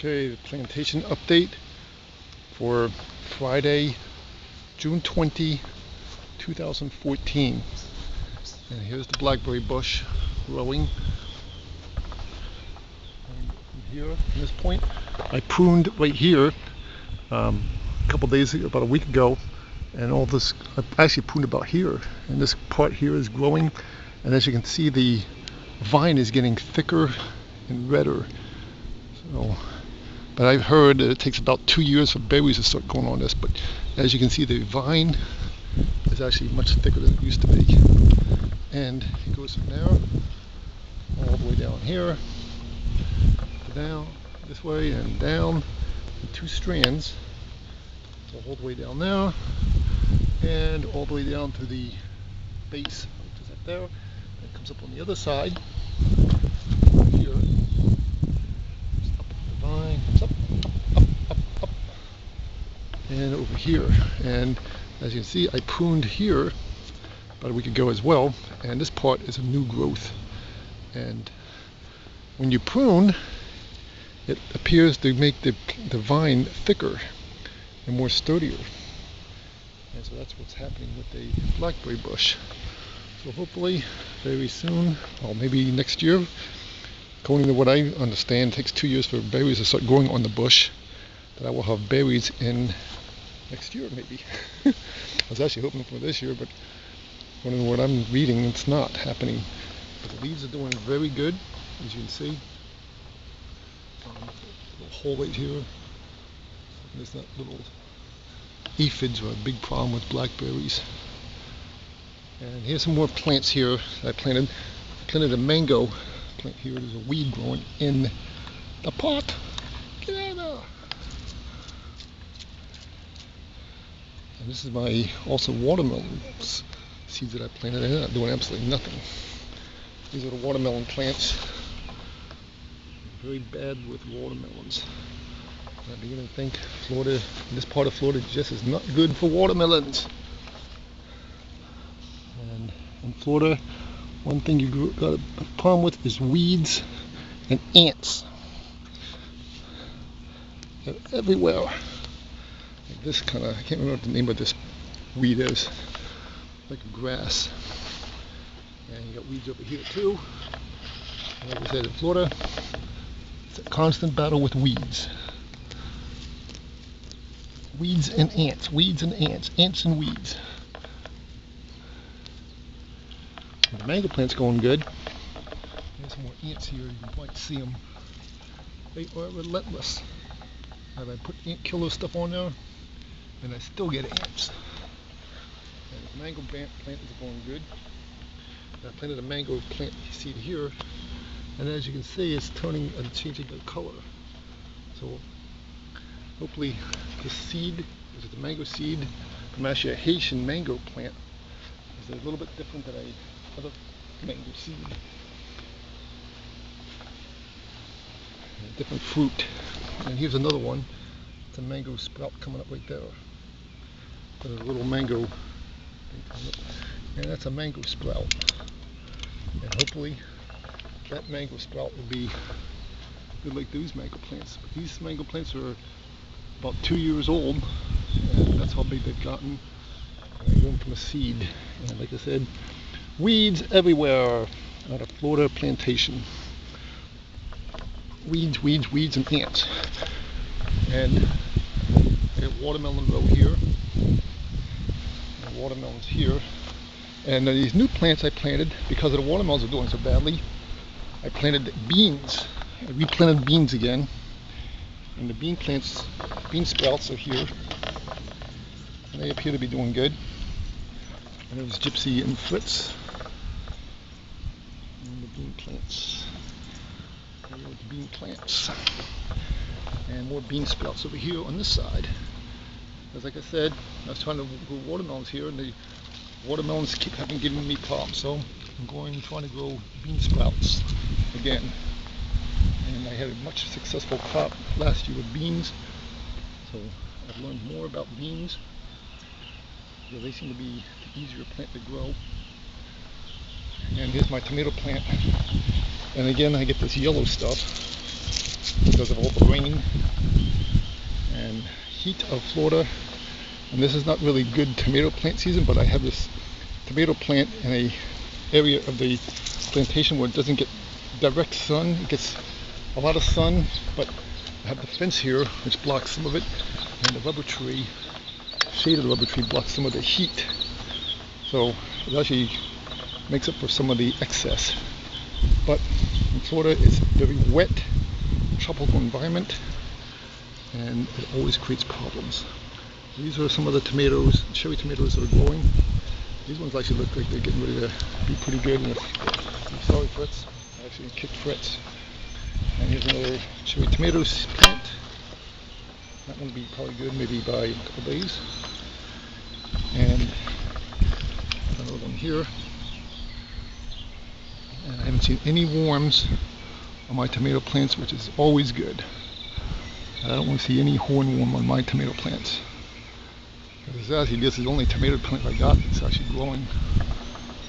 Okay, the plantation update for Friday, June 20, 2014. And here's the blackberry bush growing. And from here, from this point, I pruned right here a couple days ago, about a week ago, and all this, I actually pruned about here, and this part here is growing, and as you can see, the vine is getting thicker and redder. So, but I've heard that it takes about 2 years for berries to start growing on this, but as you can see, the vine is actually much thicker than it used to be. And it goes from there all the way down here, down this way and down in 2 strands, so all the way down there and all the way down to the base, which is up there. It comes up on the other side here. Comes up, up, and over here. And as you can see, I pruned here about a week ago as well, and this part is a new growth. And when you prune, it appears to make the vine thicker and more sturdier. And so that's what's happening with the blackberry bush. So hopefully very soon, or maybe next year, according to what I understand, it takes 2 years for berries to start growing on the bush, that I will have berries in next year maybe. I was actually hoping for this year, but according to what I'm reading, it's not happening. But the leaves are doing very good, as you can see. Little hole right here. There's that little aphids are a big problem with blackberries. And here's some more plants here that I planted. I planted a mango plant here. There's a weed growing in the pot. Get out of there! And this is my also watermelon seeds that I planted. They're not doing absolutely nothing. These are the watermelon plants. Very bad with watermelons. I begin to think Florida, this part of Florida, just is not good for watermelons. And in Florida, one thing you've got a problem with is weeds and ants. They're everywhere. Like this kind of, I can't remember what the name of this weed is. Like a grass. And you got weeds over here too. And like I said, in Florida, it's a constant battle with weeds. Weeds and ants, weeds and ants, ants and weeds. The mango plant's going good. There's some more ants here, you might see them. They are relentless. And I put ant killer stuff on there, and I still get ants. And the mango plant is going good. And I planted a mango plant seed here, and as you can see, it's turning and changing the color. So hopefully this seed, this is the mango seed from actually a Haitian mango plant, is a little bit different than other mango seed. A different fruit. And here's another one. It's a mango sprout coming up right there. There's a little mango thing coming up. And that's a mango sprout. And hopefully that mango sprout will be good like those mango plants. But these mango plants are about 2 years old, and that's how big they've gotten. And I grew them from a seed. And like I said, weeds everywhere out of Florida Plantation. Weeds, weeds, weeds, and ants. And I got watermelon row here, and watermelons here. And these new plants I planted, because of the watermelons are doing so badly, I planted beans. I replanted beans again. And the bean plants, bean sprouts are here. And they appear to be doing good. And there's Gypsy and Fritz. And the bean plants. Here are the bean plants. And more bean sprouts over here on this side. As like I said, I was trying to grow watermelons here, and the watermelons have been giving me problems. So I'm trying to grow bean sprouts again. And I had a much successful crop last year with beans. So I've learned more about beans. They seem to be the easier plant to grow. And here's my tomato plant. And again, I get this yellow stuff. because of all the rain and heat of Florida. And this is not really good tomato plant season, but I have this tomato plant in a area of the plantation where it doesn't get direct sun. It gets a lot of sun, but I have the fence here which blocks some of it, and the rubber tree, shade of the rubber tree, blocks some of the heat. So it actually makes up for some of the excess. But in Florida it's very wet, tropical environment, and it always creates problems. These are some of the tomatoes, cherry tomatoes that are growing. These ones actually look like they're getting ready to be pretty good. I'm sorry, Fritz. I actually kicked Fritz. And here's another cherry tomatoes plant. That one will be probably good maybe by a couple days. And another one here. And I haven't seen any worms on my tomato plants, which is always good. I don't want to see any hornworm on my tomato plants. This is the only tomato plant I got that's actually growing.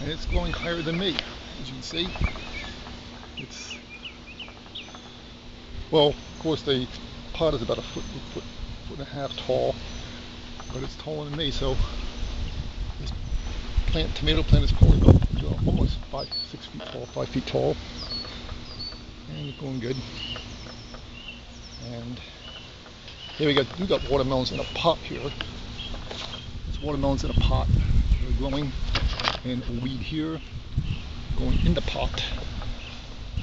And it's growing higher than me, as you can see. It's, well, of course the pot is about a foot and a half tall, but it's taller than me, so this tomato plant is probably about almost 5 feet tall, and it's going good. And here we got watermelons in a pot here. There's watermelons in a pot. They're growing, and a weed here going in the pot.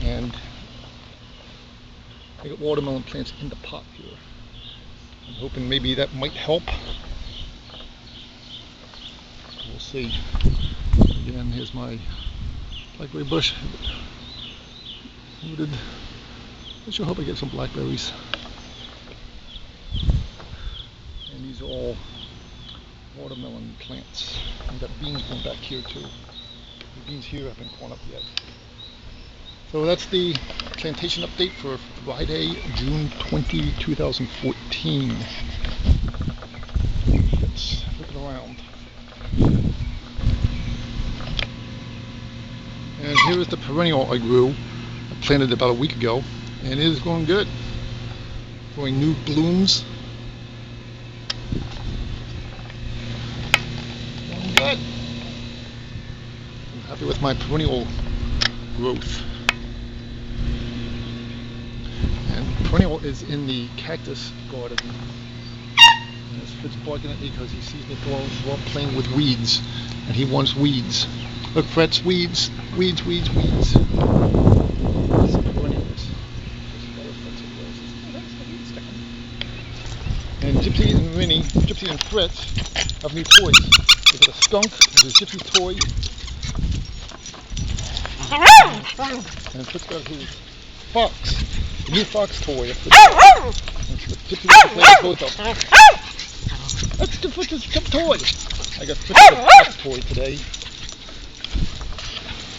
And I got watermelon plants in the pot here. I'm hoping maybe that might help. We'll see. Again, here's my blackberry bush. Rooted. I sure hope I get some blackberries. And these are all watermelon plants. We've got beans going back here too. The beans here haven't grown up yet. So that's the plantation update for Friday, June 20, 2014. Let's flip it around. And here is the perennial I grew. I planted about a week ago, and it is going good. Growing new blooms. Going good. I'm happy with my perennial growth. And perennial is in the cactus garden. And Fritz barking at me because he sees me playing with weeds, and he wants weeds. Look, Fritz, weeds, weeds, weeds, weeds. And Gypsy and Winnie, Gypsy and Fritz have new toys. They've got a skunk, there's Gypsy's toy. And Fritz got his fox, the new fox toy. Gypsy wants to play with both of them. That's the Fritz's toy. I got Fritz's fox toy today.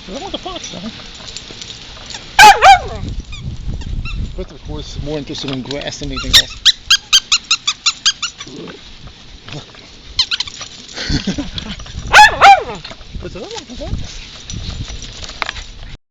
I want the fox now. Fritz, of course, is more interested in grass than anything else. Fritz, I don't want the fox.